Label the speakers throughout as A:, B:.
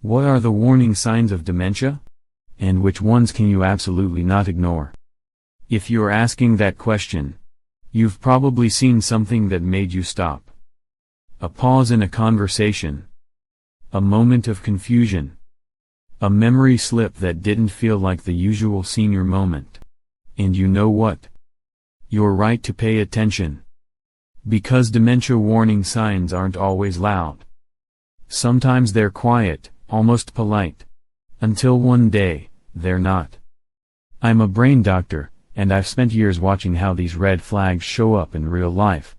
A: What are the warning signs of dementia? And which ones can you absolutely not ignore? If you're asking that question, you've probably seen something that made you stop. A pause in a conversation. A moment of confusion. A memory slip that didn't feel like the usual senior moment. And you know what? You're right to pay attention. Because dementia warning signs aren't always loud. Sometimes they're quiet, almost polite. Until one day, they're not. I'm a brain doctor, and I've spent years watching how these red flags show up in real life.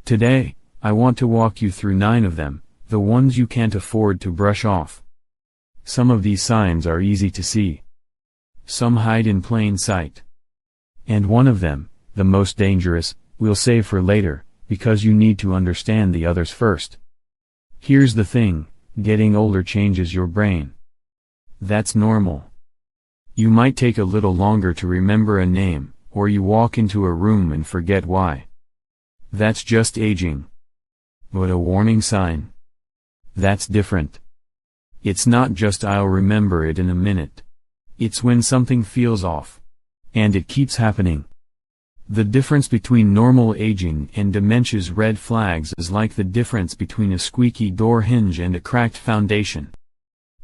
A: Today, I want to walk you through 9 of them, the ones you can't afford to brush off. Some of these signs are easy to see. Some hide in plain sight. And one of them, the most dangerous, we'll save for later, because you need to understand the others first. Here's the thing, getting older changes your brain. That's normal. You might take a little longer to remember a name, or you walk into a room and forget why. That's just aging. But a warning sign? That's different. It's not just I'll remember it in a minute. It's when something feels off. And it keeps happening. The difference between normal aging and dementia's red flags is like the difference between a squeaky door hinge and a cracked foundation.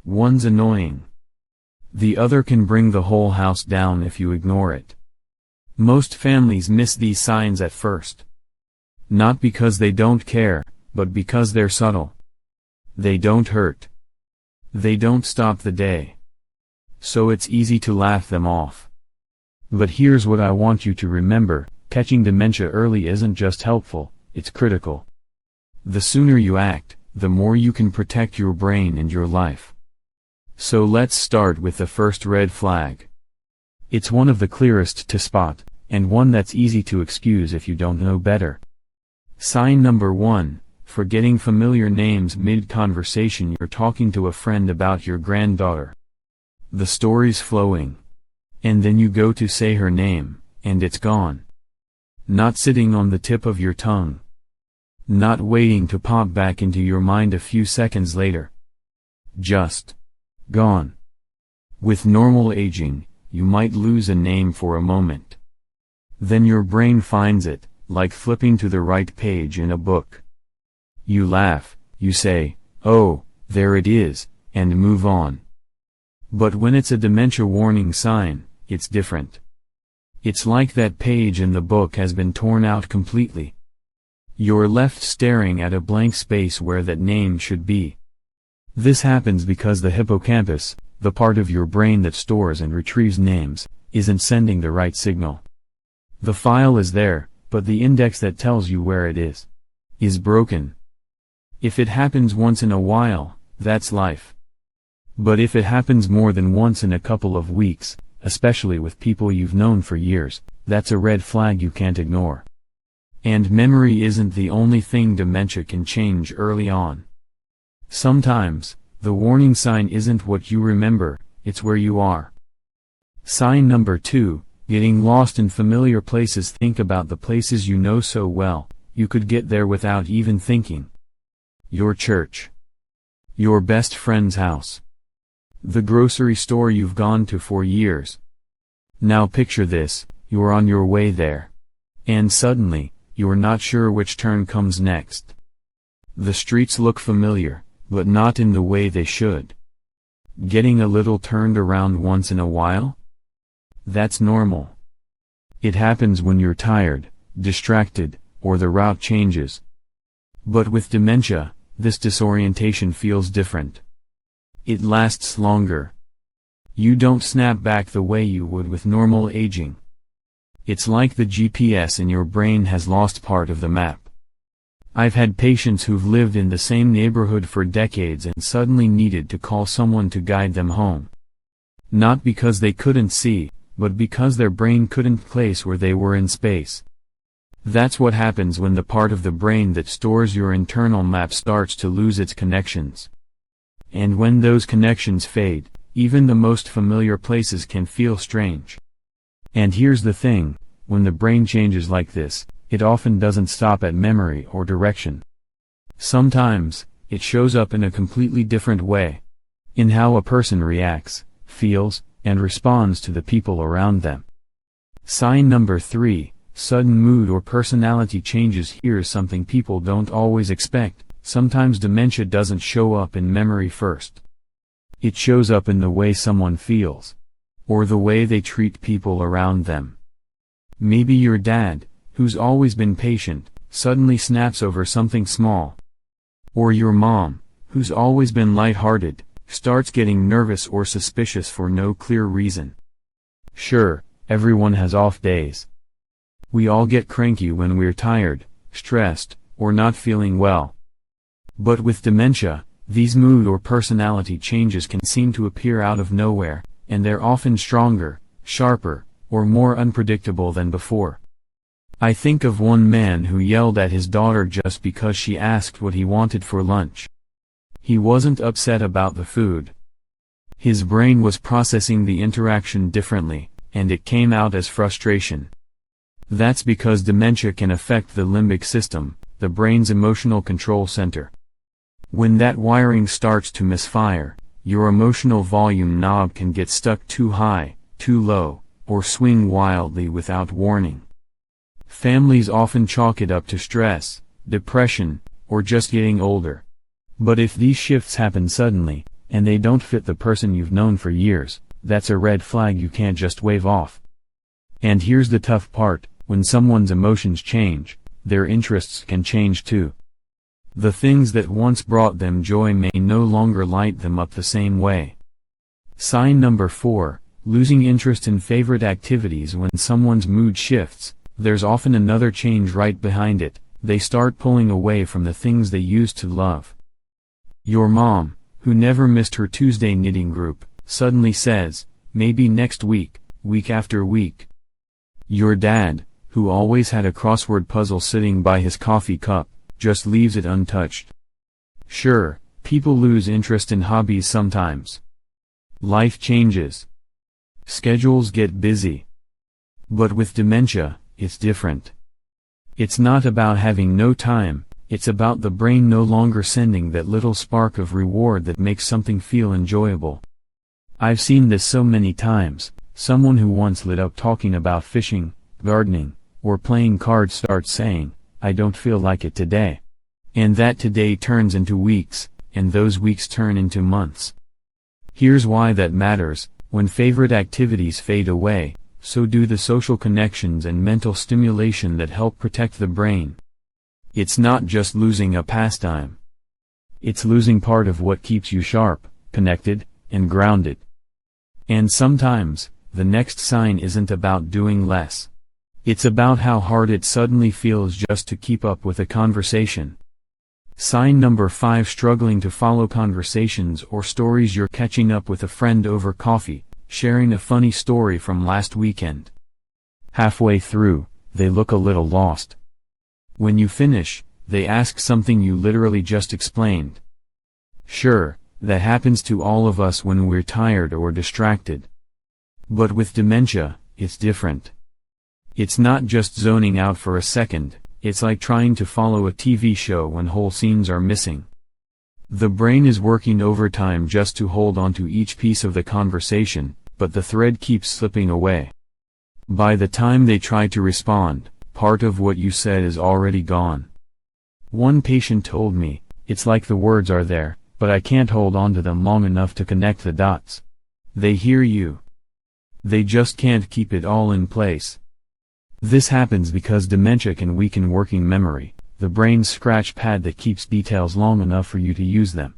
A: One's annoying. The other can bring the whole house down if you ignore it. Most families miss these signs at first. Not because they don't care, but because they're subtle. They don't hurt. They don't stop the day. So it's easy to laugh them off. But here's what I want you to remember, catching dementia early isn't just helpful, it's critical. The sooner you act, the more you can protect your brain and your life. So let's start with the first red flag. It's one of the clearest to spot, and one that's easy to excuse if you don't know better. Sign number 1, forgetting familiar names mid-conversation. You're talking to a friend about your granddaughter. The story's flowing. And then you go to say her name, and it's gone. Not sitting on the tip of your tongue. Not waiting to pop back into your mind a few seconds later. Just gone. With normal aging, you might lose a name for a moment. Then your brain finds it, like flipping to the right page in a book. You laugh, you say, "Oh, there it is," and move on. But when it's a dementia warning sign, it's different. It's like that page in the book has been torn out completely. You're left staring at a blank space where that name should be. This happens because the hippocampus, the part of your brain that stores and retrieves names, isn't sending the right signal. The file is there, but the index that tells you where it is broken. If it happens once in a while, that's life. But if it happens more than once in a couple of weeks, especially with people you've known for years, that's a red flag you can't ignore. And memory isn't the only thing dementia can change early on. Sometimes, the warning sign isn't what you remember, it's where you are. Sign number 2, getting lost in familiar places. Think about the places you know so well, you could get there without even thinking. Your church. Your best friend's house. The grocery store you've gone to for years. Now picture this, you're on your way there. And suddenly, you're not sure which turn comes next. The streets look familiar, but not in the way they should. Getting a little turned around once in a while? That's normal. It happens when you're tired, distracted, or the route changes. But with dementia, this disorientation feels different. It lasts longer. You don't snap back the way you would with normal aging. It's like the GPS in your brain has lost part of the map. I've had patients who've lived in the same neighborhood for decades and suddenly needed to call someone to guide them home. Not because they couldn't see, but because their brain couldn't place where they were in space. That's what happens when the part of the brain that stores your internal map starts to lose its connections. And when those connections fade, even the most familiar places can feel strange. And here's the thing, when the brain changes like this, it often doesn't stop at memory or direction. Sometimes, it shows up in a completely different way. in how a person reacts, feels, and responds to the people around them. Sign number 3, sudden mood or personality changes. Here's something people don't always expect. Sometimes dementia doesn't show up in memory first. It shows up in the way someone feels, or the way they treat people around them. Maybe your dad, who's always been patient, suddenly snaps over something small. Or your mom, who's always been light-hearted, starts getting nervous or suspicious for no clear reason. Sure, everyone has off days. We all get cranky when we're tired, stressed, or not feeling well. But with dementia, these mood or personality changes can seem to appear out of nowhere, and they're often stronger, sharper, or more unpredictable than before. I think of one man who yelled at his daughter just because she asked what he wanted for lunch. He wasn't upset about the food. His brain was processing the interaction differently, and it came out as frustration. That's because dementia can affect the limbic system, the brain's emotional control center. When that wiring starts to misfire, your emotional volume knob can get stuck too high, too low, or swing wildly without warning. Families often chalk it up to stress, depression, or just getting older. But if these shifts happen suddenly, and they don't fit the person you've known for years, that's a red flag you can't just wave off. And here's the tough part, when someone's emotions change, their interests can change too. The things that once brought them joy may no longer light them up the same way. Sign number 4, losing interest in favorite activities. When someone's mood shifts, there's often another change right behind it. They start pulling away from the things they used to love. Your mom, who never missed her Tuesday knitting group, suddenly says, maybe next week, week after week. Your dad, who always had a crossword puzzle sitting by his coffee cup, just leaves it untouched. Sure, people lose interest in hobbies sometimes. Life changes. Schedules get busy. But with dementia, it's different. It's not about having no time, it's about the brain no longer sending that little spark of reward that makes something feel enjoyable. I've seen this so many times. Someone who once lit up talking about fishing, gardening, or playing cards starts saying, I don't feel like it today. And that today turns into weeks, and those weeks turn into months. Here's why that matters. When favorite activities fade away, so do the social connections and mental stimulation that help protect the brain. It's not just losing a pastime. It's losing part of what keeps you sharp, connected, and grounded. And sometimes, the next sign isn't about doing less. It's about how hard it suddenly feels just to keep up with a conversation. Sign number 5, struggling to follow conversations or stories. You're catching up with a friend over coffee, sharing a funny story from last weekend. Halfway through, they look a little lost. When you finish, they ask something you literally just explained. Sure, that happens to all of us when we're tired or distracted. But with dementia, it's different. It's not just zoning out for a second, it's like trying to follow a TV show when whole scenes are missing. The brain is working overtime just to hold onto each piece of the conversation, but the thread keeps slipping away. By the time they try to respond, part of what you said is already gone. One patient told me, it's like the words are there, but I can't hold on to them long enough to connect the dots. They hear you. They just can't keep it all in place. This happens because dementia can weaken working memory, the brain's scratch pad that keeps details long enough for you to use them.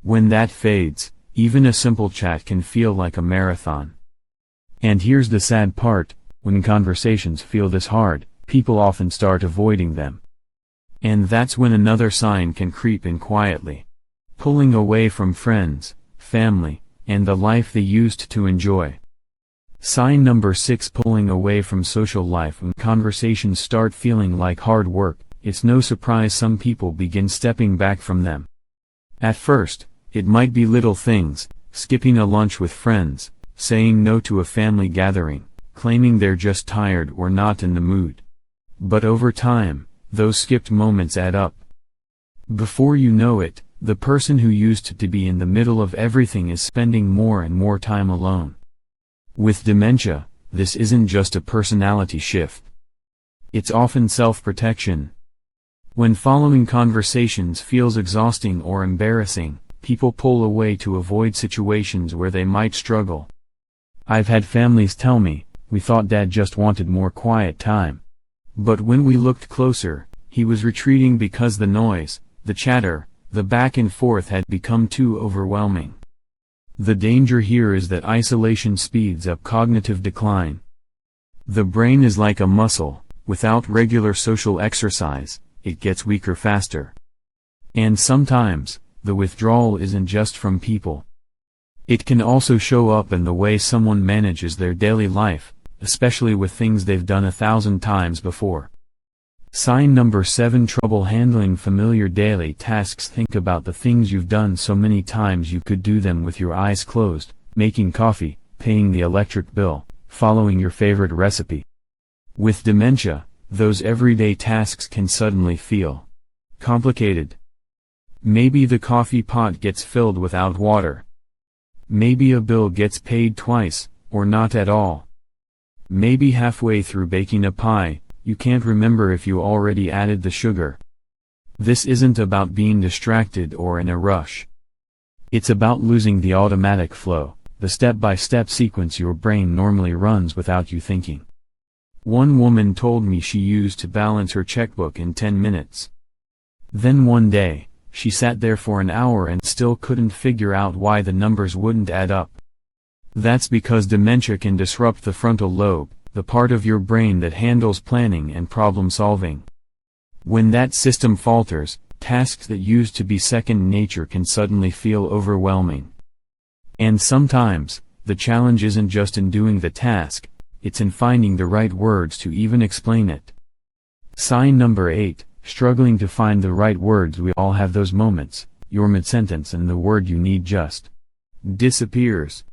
A: When that fades, even a simple chat can feel like a marathon. And here's the sad part, when conversations feel this hard, people often start avoiding them. And that's when another sign can creep in quietly. Pulling away from friends, family, and the life they used to enjoy. Sign number 6, pulling away from social life. When conversations start feeling like hard work, it's no surprise some people begin stepping back from them. At first, it might be little things, skipping a lunch with friends, saying no to a family gathering, claiming they're just tired or not in the mood. But over time, those skipped moments add up. Before you know it, The person who used to be in the middle of everything is spending more and more time alone. With dementia, this isn't just a personality shift. It's often self-protection. When following conversations feels exhausting or embarrassing, people pull away to avoid situations where they might struggle. I've had families tell me, "We thought Dad just wanted more quiet time." But when we looked closer, he was retreating because the noise, the chatter, the back and forth had become too overwhelming. The danger here is that isolation speeds up cognitive decline. The brain is like a muscle. Without regular social exercise, it gets weaker faster. And sometimes, the withdrawal isn't just from people. It can also show up in the way someone manages their daily life, especially with things they've done 1,000 times before. Sign number 7: trouble handling familiar daily tasks. Think about the things you've done so many times you could do them with your eyes closed: making coffee, paying the electric bill, following your favorite recipe. With dementia, those everyday tasks can suddenly feel complicated. Maybe the coffee pot gets filled without water. Maybe a bill gets paid twice, or not at all. Maybe halfway through baking a pie, you can't remember if you already added the sugar. This isn't about being distracted or in a rush. It's about losing the automatic flow, the step-by-step sequence your brain normally runs without you thinking. One woman told me she used to balance her checkbook in 10 minutes. Then one day, she sat there for an hour and still couldn't figure out why the numbers wouldn't add up. That's because dementia can disrupt the frontal lobe, the part of your brain that handles planning and problem solving. When that system falters, tasks that used to be second nature can suddenly feel overwhelming. And sometimes, the challenge isn't just in doing the task, it's in finding the right words to even explain it. Sign number 8: struggling to find the right words. We all have those moments. You're mid-sentence and the word you need just disappears.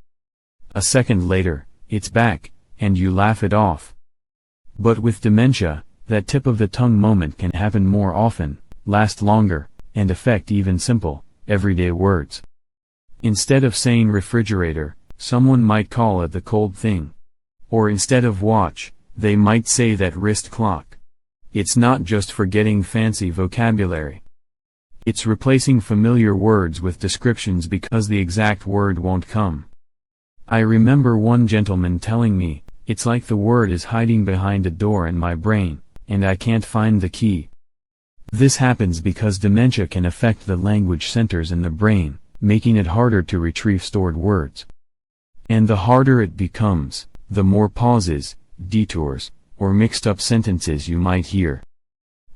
A: A second later, it's back, and you laugh it off. But with dementia, that tip of the tongue moment can happen more often, last longer, and affect even simple, everyday words. Instead of saying refrigerator, someone might call it the cold thing. Or instead of watch, they might say that wrist clock. It's not just forgetting fancy vocabulary. It's replacing familiar words with descriptions because the exact word won't come. I remember one gentleman telling me, "It's like the word is hiding behind a door in my brain, and I can't find the key." This happens because dementia can affect the language centers in the brain, making it harder to retrieve stored words. And the harder it becomes, the more pauses, detours, or mixed-up sentences you might hear.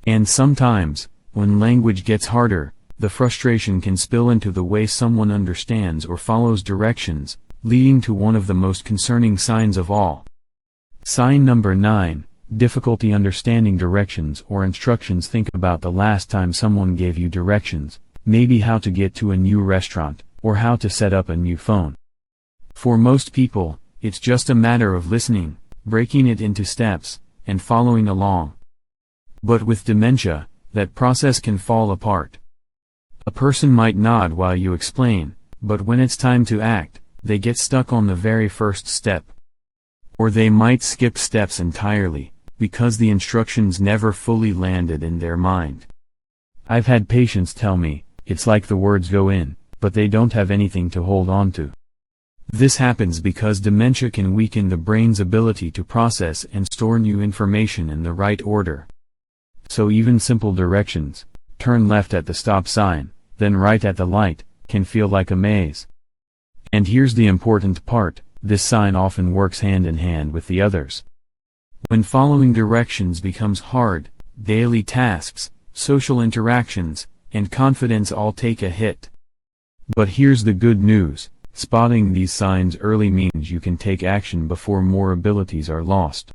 A: And sometimes, when language gets harder, the frustration can spill into the way someone understands or follows directions, leading to one of the most concerning signs of all. Sign number 9: difficulty understanding directions or instructions. Think about the last time someone gave you directions, maybe how to get to a new restaurant, or how to set up a new phone. For most people, it's just a matter of listening, breaking it into steps, and following along. But with dementia, that process can fall apart. A person might nod while you explain, but when it's time to act, they get stuck on the very first step. Or they might skip steps entirely, because the instructions never fully landed in their mind. I've had patients tell me, it's like the words go in, but they don't have anything to hold on to. This happens because dementia can weaken the brain's ability to process and store new information in the right order. So even simple directions, turn left at the stop sign, then right at the light, can feel like a maze. And here's the important part: this sign often works hand in hand with the others. When following directions becomes hard, daily tasks, social interactions, and confidence all take a hit. But here's the good news: spotting these signs early means you can take action before more abilities are lost.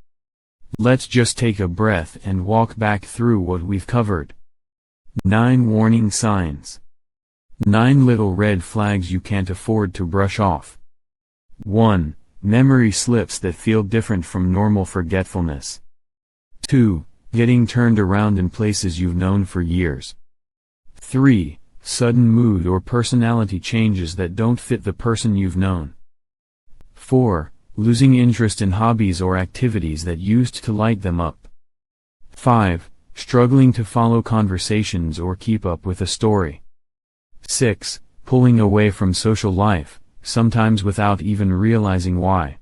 A: Let's just take a breath and walk back through what we've covered. 9 warning signs. 9 little red flags you can't afford to brush off. 1. Memory slips that feel different from normal forgetfulness. 2. Getting turned around in places you've known for years. 3. Sudden mood or personality changes that don't fit the person you've known. 4. Losing interest in hobbies or activities that used to light them up. 5. Struggling to follow conversations or keep up with a story. 6. Pulling away from social life, sometimes without even realizing why.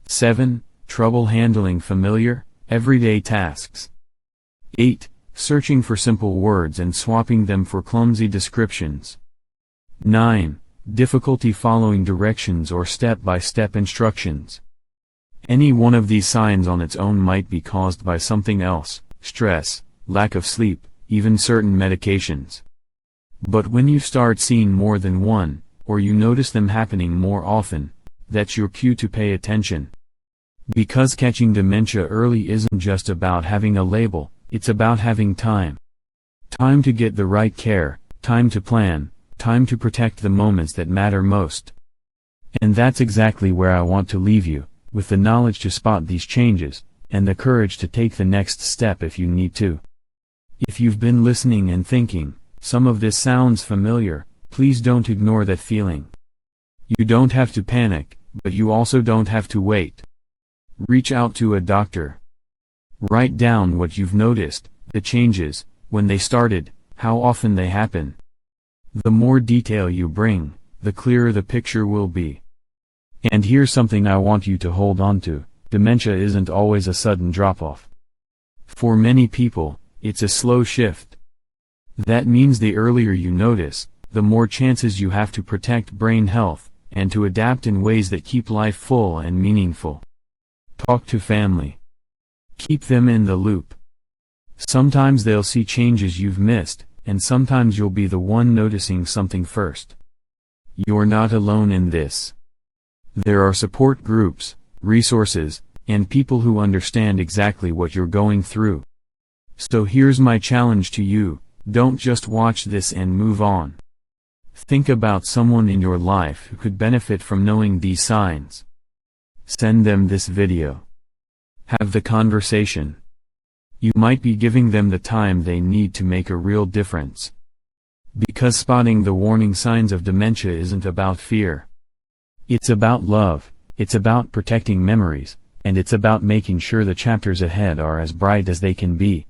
A: 7. Trouble handling familiar, everyday tasks. 8. Searching for simple words and swapping them for clumsy descriptions. 9. Difficulty following directions or step-by-step instructions. Any one of these signs on its own might be caused by something else, stress, lack of sleep, even certain medications. But when you start seeing more than one, or you notice them happening more often, that's your cue to pay attention. Because catching dementia early isn't just about having a label, it's about having time. Time to get the right care, time to plan, time to protect the moments that matter most. And that's exactly where I want to leave you, with the knowledge to spot these changes, and the courage to take the next step if you need to. If you've been listening and thinking, some of this sounds familiar, please don't ignore that feeling. You don't have to panic, but you also don't have to wait. Reach out to a doctor. Write down what you've noticed, the changes, when they started, how often they happen. The more detail you bring, the clearer the picture will be. And here's something I want you to hold on to: dementia isn't always a sudden drop-off. For many people, it's a slow shift. That means the earlier you notice, the more chances you have to protect brain health, and to adapt in ways that keep life full and meaningful. Talk to family. Keep them in the loop. Sometimes they'll see changes you've missed, and sometimes you'll be the one noticing something first. You're not alone in this. There are support groups, resources, and people who understand exactly what you're going through. So here's my challenge to you: don't just watch this and move on. Think about someone in your life who could benefit from knowing these signs. Send them this video. Have the conversation. You might be giving them the time they need to make a real difference. Because spotting the warning signs of dementia isn't about fear. It's about love, it's about protecting memories, and it's about making sure the chapters ahead are as bright as they can be.